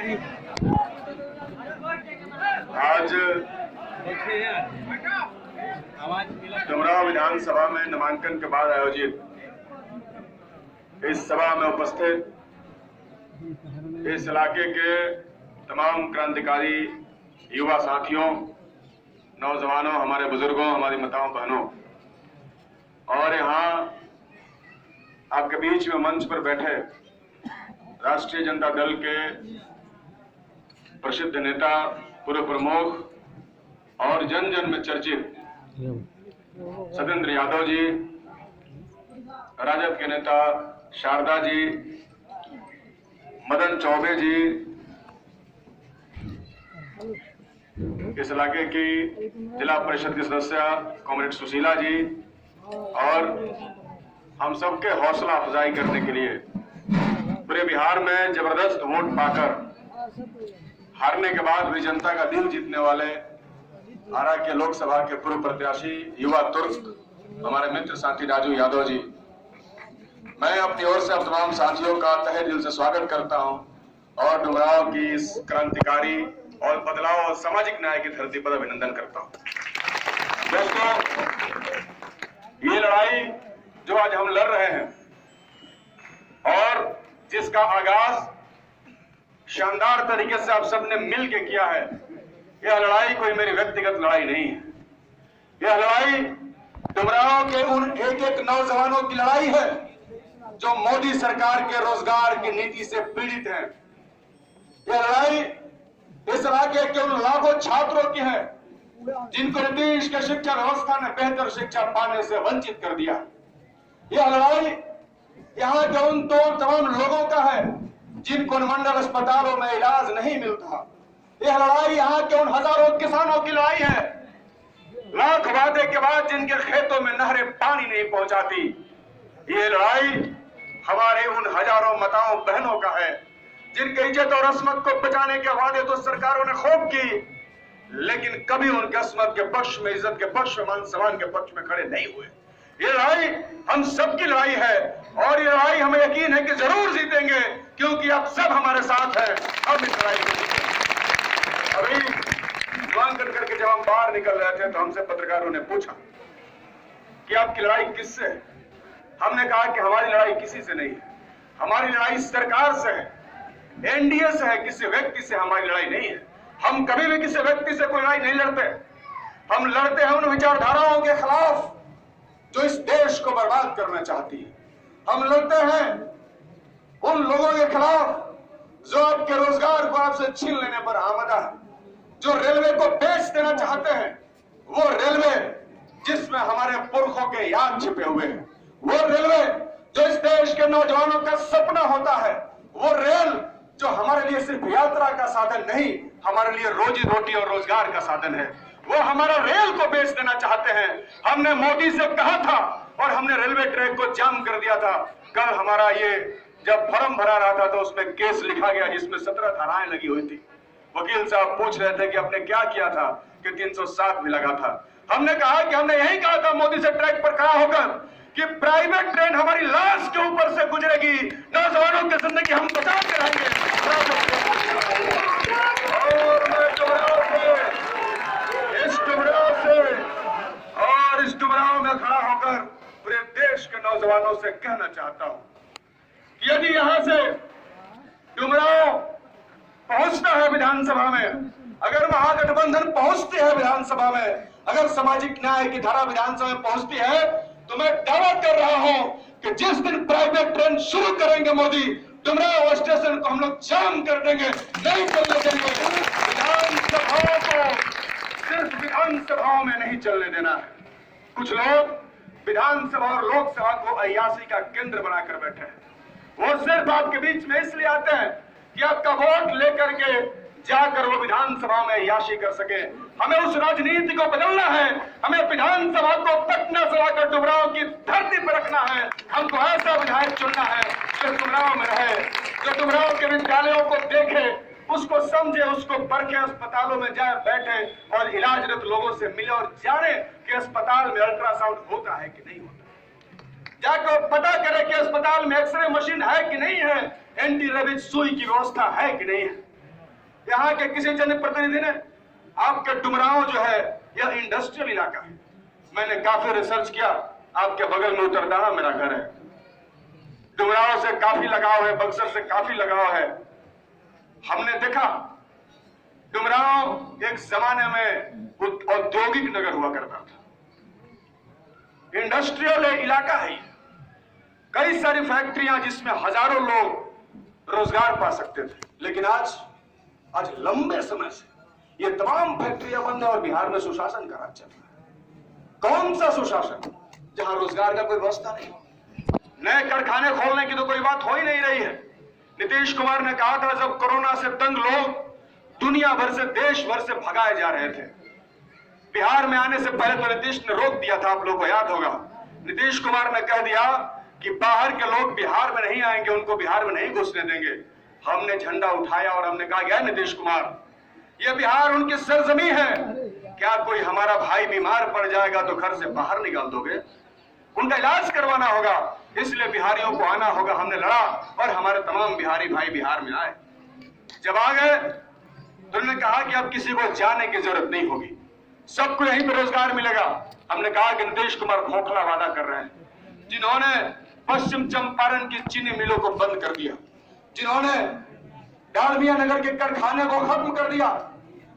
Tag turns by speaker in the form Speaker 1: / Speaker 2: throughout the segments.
Speaker 1: आज डुमरांव विधानसभा में नामांकन के बाद आयोजित इस सभा में उपस्थित इस इलाके के तमाम क्रांतिकारी युवा साथियों, नौजवानों, हमारे बुजुर्गों, हमारी माताओं बहनों और यहाँ आपके बीच में मंच पर बैठे राष्ट्रीय जनता दल के प्रसिद्ध नेता, पूर्व प्रमुख और जन जन में चर्चित सत्येंद्र यादव जी, राजद के नेता शारदा जी, मदन चौबे जी, इस इलाके की जिला परिषद की सदस्य कॉमरेड सुशीला जी और हम सबके हौसला अफजाई करने के लिए पूरे बिहार में जबरदस्त वोट पाकर हारने के बाद भी जनता का दिल जीतने वाले आरा के लोकसभा के पूर्व प्रत्याशी युवा तुर्क हमारे मित्र साथी राजू यादव जी, मैं अपनी ओर से अब तमाम साथियों का तहे दिल से स्वागत करता हूं और डुमरांव की इस क्रांतिकारी और बदलाव और सामाजिक न्याय की धरती पर अभिनंदन करता हूं। दोस्तों, ये लड़ाई जो आज हम लड़ रहे हैं और जिसका आगाज शानदार तरीके से आप सबने मिल के किया है, यह लड़ाई कोई मेरी व्यक्तिगत लड़ाई नहीं है। यह लड़ाई डुमरांव के उन एक एक नौजवानों की लड़ाई है जो मोदी सरकार के रोजगार की नीति से पीड़ित हैं। यह लड़ाई इस इलाके के उन लाखों छात्रों की है जिनको नीतीश के शिक्षा व्यवस्था ने बेहतर शिक्षा पाने से वंचित कर दिया। यह लड़ाई यहाँ के उन तमाम लोगों का है जिनको अनुमंडल अस्पतालों में इलाज नहीं मिलता। यह लड़ाई यहाँ के उन हजारों किसानों की लड़ाई है, लाख वादे के बाद जिनके खेतों में नहरें पानी नहीं पहुंचाती। ये लड़ाई हमारे उन हजारों माताओं बहनों का है जिनके इज्जत और अस्मत को बचाने के वादे तो सरकारों ने खूब की, लेकिन कभी उनके अस्मत के पक्ष में, इज्जत के पक्ष में, मान सम्मान के पक्ष में खड़े नहीं हुए। ये लड़ाई हम सबकी लड़ाई है और ये लड़ाई हमें यकीन है कि जरूर जीतेंगे, क्योंकि आप सब हमारे साथ हैं। हम इस लड़ाई को अभी नामांकन करके जब हम बाहर निकल रहे थे तो हमसे पत्रकारों ने पूछा कि आपकी लड़ाई किससे है। हमने कहा कि हमारी लड़ाई किसी से नहीं है, हमारी लड़ाई सरकार से है, एनडीए से है, किसी व्यक्ति से हमारी लड़ाई नहीं है। हम कभी भी किसी व्यक्ति से कोई लड़ाई नहीं लड़ते। हम लड़ते हैं उन विचारधाराओं के खिलाफ जो इस देश को बर्बाद करना चाहती है। हम लड़ते हैं उन लोगों के खिलाफ जो आपके रोजगार को आपसे छीन लेने पर आमदा है, जो रेलवे को बेच देना चाहते हैं, वो रेलवे जिसमें हमारे पुरखों के याद छिपे हुए हैं, वो रेलवे जो इस देश के नौजवानों का सपना होता है, वो रेल जो हमारे लिए सिर्फ यात्रा का साधन नहीं, हमारे लिए रोजी रोटी और रोजगार का साधन है, वो हमारा रेल को बेच देना चाहते हैं। हमने मोदी से कहा था और हमने रेलवे ट्रैक को जाम कर दिया था। कल हमारा ये जब फॉर्म भरा रहा था तो उसमें केस लिखा गया जिसमें 17 धाराएं लगी हुई थी। वकील साहब पूछ रहे थे कि आपने क्या किया था कि 307 भी लगा था। हमने कहा कि हमने यही कहा था मोदी से ट्रैक पर खड़ा होकर कि प्राइवेट ट्रेन हमारी लाश के ऊपर से गुजरेगी, नौजवानों की जिंदगी हम बचा के रहेंगे। और मैं इस डुमरांव में खड़ा होकर पूरे देश के नौजवानों से कहना चाहता हूं कि यदि यहां से डुमरांव पहुंचता है विधानसभा में, अगर महागठबंधन पहुंचती है विधानसभा में, अगर सामाजिक न्याय की धारा विधानसभा में पहुंचती है, तो मैं दावा कर रहा हूं कि जिस दिन प्राइवेट ट्रेन शुरू करेंगे मोदी, डुमरांव स्टेशन को हम लोग जाम कर देंगे, नहीं चलने देंगे। विधानसभाओं को सिर्फ विधानसभाओं में नहीं चलने देना है। कुछ लोग विधानसभा और लोकसभा को अय्याशी का केंद्र बनाकर बैठे हैं। वो सिर्फ आपके बीच में इसलिए आते हैं कि आपका वोट लेकर के जाकर वो विधानसभा में अय्याशी कर सके। हमें उस राजनीति को बदलना है। हमें विधानसभा को पटना से लाकर डुमरांव की धरती पर रखना है। हमको ऐसा विधायक चुनना है जो डुमरांव में रहे, जो डुमरांव के विद्यालयों को देखे, उसको समझे, उसको परखे, अस्पतालों में जाए बैठे और इलाजरत लोगों से मिले और जाने कि अस्पताल में अल्ट्रासाउंड होता है कि नहीं होता, जाकर पता करे कि अस्पताल में एक्सरे मशीन है कि नहीं है, एंटी रेबीज सुई की व्यवस्था है कि नहीं है। यहाँ के किसी जनप्रतिनिधि ने आपके डुमरांव जो है यह इंडस्ट्रियल इलाका है। मैंने काफी रिसर्च किया, आपके बगल में उतरदाना मेरा घर है, डुमरांव से काफी लगाव है, बक्सर से काफी लगाव है। हमने देखा डुमरांव एक जमाने में औद्योगिक नगर हुआ करता था, इंडस्ट्रियल इलाका है, कई सारी फैक्ट्रियां जिसमें हजारों लोग रोजगार पा सकते थे। लेकिन आज लंबे समय से ये तमाम फैक्ट्रियां बंद है और बिहार में सुशासन का राज चल रहा है। कौन सा सुशासन जहां रोजगार का कोई व्यवस्था नहीं, नए कारखाने खोलने की तो कोई बात हो ही नहीं रही है। नीतीश कुमार ने कहा था जब कोरोना से तंग लोग दुनिया भर से देश भर से भगाए जा रहे थे, बिहार में आने से पहले तो नीतीश ने रोक दिया था, आप लोगों को याद होगा। नीतीश कुमार ने कह दिया कि बाहर के लोग बिहार में नहीं आएंगे, उनको बिहार में नहीं घुसने देंगे। हमने झंडा उठाया और हमने कहा गया नीतीश कुमार ये बिहार उनकी सरजमी है, क्या कोई हमारा भाई बीमार पड़ जाएगा तो घर से बाहर निकाल दोगे? उनका इलाज करवाना होगा, इसलिए बिहारियों को आना होगा। हमने लड़ा और हमारे तमाम बिहारी भाई बिहार में आए। जब आ गए तो उन्होंने कहा कि अब किसी को जाने की जरूरत नहीं होगी, सबको यहीं पर रोजगार मिलेगा। हमने कहा कि नीतीश कुमार खोखला वादा कर रहे हैं। जिन्होंने पश्चिम चंपारण की चीनी मिलों को बंद कर दिया, जिन्होंने डालमिया नगर के कारखाने को खत्म कर दिया,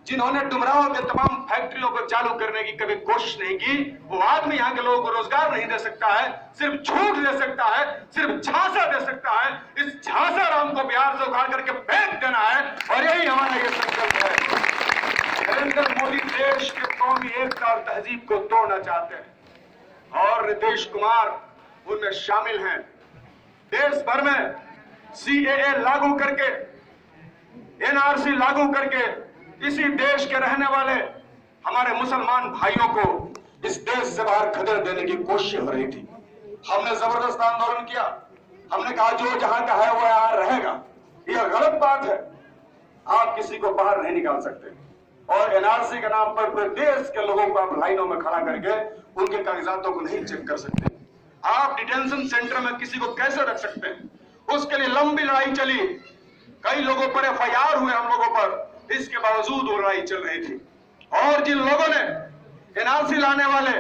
Speaker 1: जिन्होंने डुमरांव के तमाम फैक्ट्रियों को चालू करने की कभी कोशिश नहीं की, वो आदमी यहाँ के लोगों को रोजगार नहीं दे सकता है, सिर्फ झूठ दे सकता है, सिर्फ झांसा दे सकता है। इस झांसा राम को बिहार से उखाड़ करके फेंक देना है और यही हमारा ये संकल्प है। नरेंद्र मोदी देश के कौमी एकता और तहजीब को तोड़ना चाहते हैं और नीतीश कुमार उनमें शामिल हैं। देश भर में CAA लागू करके, NRC लागू करके इसी देश के रहने वाले हमारे मुसलमान भाइयों को इस देश से बाहर खदेड़ देने की कोशिश हो रही थी। हमने जबरदस्त आंदोलन किया, हमने कहा जो जहां का है वो यहां रहेगा। यह गलत बात है, आप किसी को बाहर नहीं निकाल सकते और NRC के नाम पर पूरे देश के लोगों को आप लाइनों में खड़ा करके उनके कागजातों को नहीं चेक कर सकते। आप डिटेंशन सेंटर में किसी को कैसे रख सकते हैं, उसके लिए लंबी लड़ाई चली, कई लोगों पर FIR हुए हम लोगों पर, इसके बावजूद वो लड़ाई चल रही थी। और जिन लोगों ने NRC लाने वाले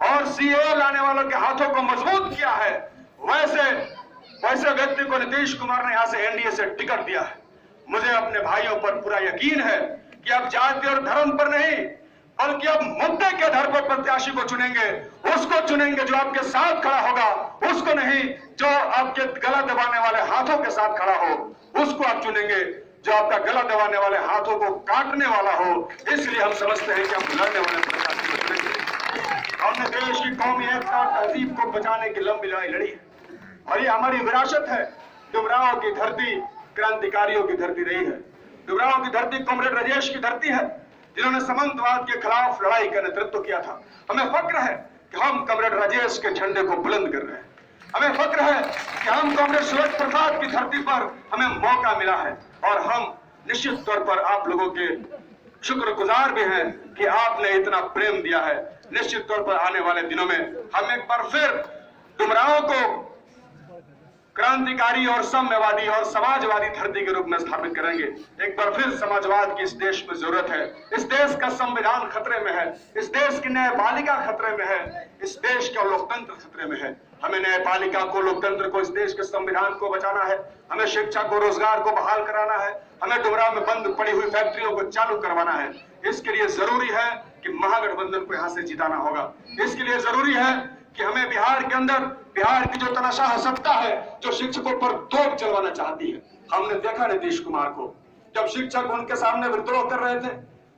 Speaker 1: और CAA लाने वालों के हाथों को मजबूत किया है, वैसे व्यक्ति को नीतीश कुमार ने यहां से NDA से टिकट दिया है। मुझे अपने भाइयों पर पूरा यकीन है कि अब जाति और धर्म पर नहीं बल्कि अब मुद्दे के आधार पर प्रत्याशी को चुनेंगे, उसको चुनेंगे जो आपके साथ खड़ा होगा, उसको नहीं जो आपके गला दबाने वाले हाथों के साथ खड़ा हो, उसको आप चुनेंगे जो आपका गला दबाने वाले हाथों को काटने वाला हो। इसलिए हम समझते हैं कि हम लड़ने वाले प्रत्याशी को चुनेंगे। हमने देश की कौमी एकता और तहजीब को बचाने की लंबी लड़ाई लड़ी है और ये हमारी विरासत है। डुमरांव की धरती क्रांतिकारियों की धरती रही है। डुमरांव की धरती कॉमरेड राजेश की धरती है, जिन्होंने सामंतवाद के खिलाफ लड़ाई का नेतृत्व किया था। हमें फक्र है कि हम कॉमरेड राजेश के झंडे को बुलंद कर रहे हैं। हमें फक्र है कि हम कॉमरेड सूरज प्रसाद की धरती पर हमें मौका मिला है और हम निश्चित तौर पर आप लोगों के शुक्रगुजार भी हैं कि आपने इतना प्रेम दिया है। निश्चित तौर पर आने वाले दिनों में हम एक बार फिर डुमरांव को क्रांतिकारी और साम्यवादी और समाजवादी धरती के रूप में स्थापित करेंगे। एक बार फिर समाजवाद की इस देश में जरूरत है। इस देश का संविधान खतरे में है, इस देश की न्यायपालिका खतरे में है, इस देश का लोकतंत्र खतरे में है। हमें न्यायपालिका को, लोकतंत्र को, इस देश के संविधान को बचाना है। हमें शिक्षा को, रोजगार को बहाल कराना है। हमें डुमरांव में बंद पड़ी हुई फैक्ट्रियों को चालू करवाना है। इसके लिए जरूरी है कि महागठबंधन को यहां से जिताना होगा। इसके लिए जरूरी है कि हमें बिहार के अंदर, बिहार की जो तनाशाह सत्ता है जो शिक्षकों पर तोप चलवाना चाहती है, हमने देखा नीतीश कुमार को जब शिक्षक उनके सामने विद्रोह कर रहे थे,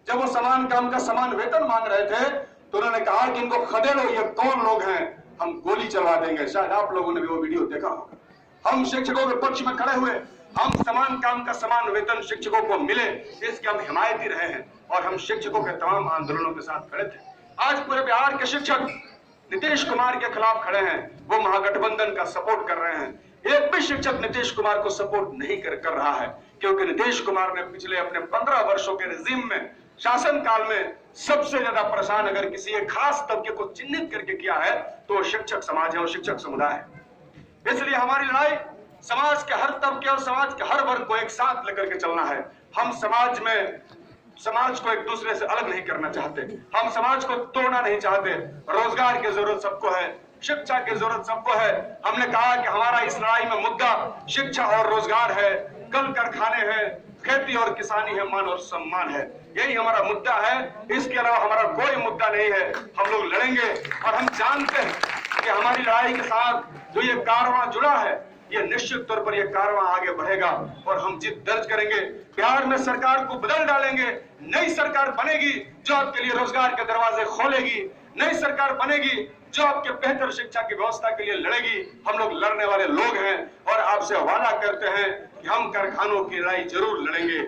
Speaker 1: जब वो समान काम का समान वेतन मांग रहे थे, तो उन्होंने कहा कि इनको खदेड़ो, ये कौन लोग हैं, हम गोली चलवा देंगे। शायद आप लोगों ने भी वो वीडियो देखा होगा। हम शिक्षकों के पक्ष में खड़े हुए, हम समान काम का समान वेतन शिक्षकों को मिले, इसके हम हिमायती रहे हैं और हम शिक्षकों के तमाम आंदोलनों के साथ खड़े थे। आज पूरे बिहार के शिक्षक नीतीश कुमार के खिलाफ खड़े हैं, वो महागठबंधन का सपोर्ट कर रहे हैं। एक भी शिक्षक नीतीश कुमार को सपोर्ट नहीं कर रहा है, क्योंकि नीतीश कुमार ने पिछले अपने 15 वर्षों के रिजीम में, शासन काल में सबसे ज्यादा परेशान अगर किसी एक खास तबके को चिन्हित करके किया है तो शिक्षक समाज है और शिक्षक समुदाय है। इसलिए हमारी लड़ाई समाज के हर तबके और समाज के हर वर्ग को एक साथ लेकर के चलना है। हम समाज को एक दूसरे से अलग नहीं करना चाहते, हम समाज को तोड़ना नहीं चाहते। रोजगार की जरूरत सबको है, शिक्षा की जरूरत सबको है। हमने कहा कि हमारा इस लड़ाई में मुद्दा शिक्षा और रोजगार है, कल कारखाने हैं, खेती और किसानी है, मान और सम्मान है। यही हमारा मुद्दा है, इसके अलावा हमारा कोई मुद्दा नहीं है। हम लोग लड़ेंगे और हम जानते हैं कि हमारी लड़ाई के साथ जो ये कारवां जुड़ा है, ये निश्चित तौर पर ये कारवां आगे बढ़ेगा और हम जीत दर्ज करेंगे। बिहार में सरकार को बदल डालेंगे, नई सरकार बनेगी जो आपके लिए रोजगार के दरवाजे खोलेगी, नई सरकार बनेगी जो आपके बेहतर शिक्षा की व्यवस्था के लिए लड़ेगी। हम लोग लड़ने वाले लोग हैं और आपसे वादा करते हैं कि हम कारखानों की लड़ाई जरूर लड़ेंगे,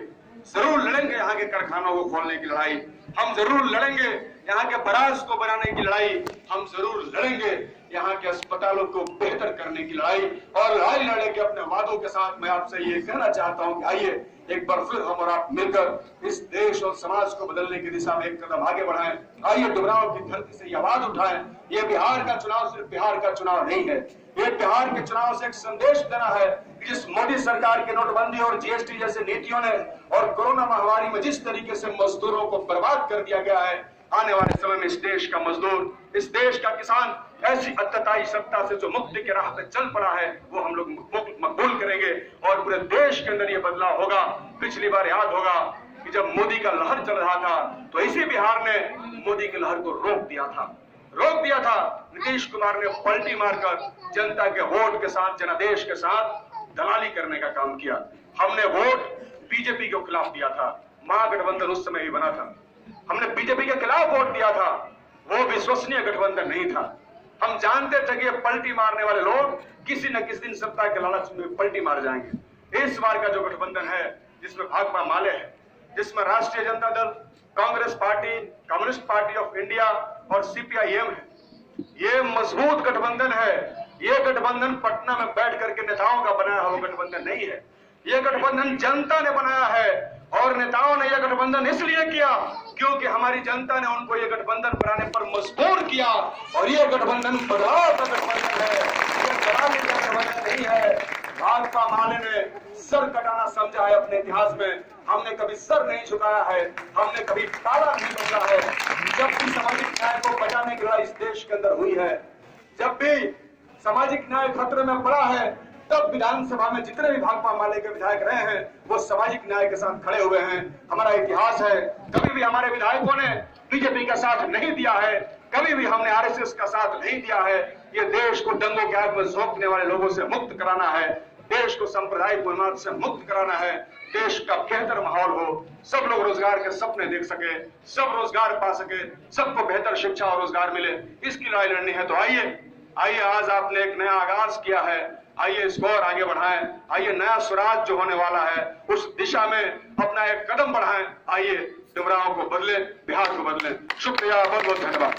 Speaker 1: जरूर लड़ेंगे। यहाँ के कारखानों को खोलने की लड़ाई हम जरूर लड़ेंगे, यहाँ के बराज को बनाने की लड़ाई हम जरूर लड़ेंगे, यहाँ के अस्पतालों को बेहतर करने की लड़ाई। और लड़ाई लड़ने के अपने वादों के साथ मैं आपसे ये कहना चाहता हूँ कि आइए एक बार फिर हम और आप मिलकर इस देश और समाज को बदलने की दिशा में एक कदम आगे बढ़ाएं। आइए डुमरांव की धरती से ये आवाज उठाएं। ये बिहार का चुनाव सिर्फ बिहार का चुनाव नहीं है, ये बिहार के चुनाव से एक संदेश देना है कि जिस मोदी सरकार के नोटबंदी और जीएसटी जैसे नीतियों ने और कोरोना महामारी में जिस तरीके से मजदूरों को बर्बाद कर दिया गया है, आने वाले समय में इस देश का मजदूर, इस देश का किसान ऐसी अत्याचारी सत्ता से जो मुक्ति के राह पे चल पड़ा है वो हम लोग मकबूल करेंगे और पूरे देश के अंदर ये बदलाव होगा। पिछली बार याद होगा कि जब मोदी का लहर चल रहा था तो इसी बिहार ने मोदी की लहर को रोक दिया था। नीतीश कुमार ने पलटी मारकर जनता के वोट के साथ, जनादेश के साथ दलाली करने का काम किया। हमने वोट बीजेपी के खिलाफ दिया था, महागठबंधन उस समय ही बना था। हमने बीजेपी के खिलाफ वोट दिया था, वो विश्वसनीय गठबंधन नहीं था। हम जानते थे कि पलटी मारने वाले लोग किसी न किसी दिन सत्ता के लालच में पलटी मार जाएंगे। इस बार का जो गठबंधन है, जिसमें भाकपा माले है, जिसमें राष्ट्रीय Janata Dal, Congress party, communist party of India और सीपीआईएम है, ये मजबूत गठबंधन है। ये गठबंधन पटना में बैठ करके नेताओं का बनाया हुआ गठबंधन नहीं है, ये गठबंधन जनता ने बनाया है। और नेताओं ने यह गठबंधन इसलिए किया क्योंकि हमारी जनता ने उनको यह गठबंधन बनाने पर मजबूर किया। और यह गठबंधन बदलाव का गठबंधन है, यह दलाली का गठबंधन नहीं है। भाकपा माले ने सर कटाना समझा है अपने इतिहास में, हमने कभी सर नहीं झुकाया है, हमने कभी ताला नहीं बजा है। जब भी सामाजिक न्याय को बचाने की लड़ाई इस देश के अंदर हुई है, जब भी सामाजिक न्याय खतरे में पड़ा है, तब विधानसभा में जितने भी भाकपा माले के विधायक रहे हैं वो सामाजिक न्याय के साथ खड़े हुए हैं। हमारा इतिहास है, कभी भी हमारे विधायकों ने बीजेपी का साथ नहीं दिया है, कभी भी हमने आरएसएस का साथ नहीं दिया है। ये देश को दंगों के आग में झोंकने वाले लोगों से मुक्त कराना है, देश को सांप्रदायिक उन्माद से मुक्त कराना है, देश का बेहतर माहौल हो, सब लोग रोजगार के सपने देख सके, सब रोजगार पा सके, सबको बेहतर शिक्षा और रोजगार मिले, इसकी लड़ाई लड़नी है। तो आइए आज आपने एक नया आगाज किया है, आइए इसको और आगे बढ़ाएं। आइए नया स्वराज जो होने वाला है उस दिशा में अपना एक कदम बढ़ाएं। आइए डुमरांव को बदलें, बिहार को बदलें। शुक्रिया, बहुत बहुत धन्यवाद।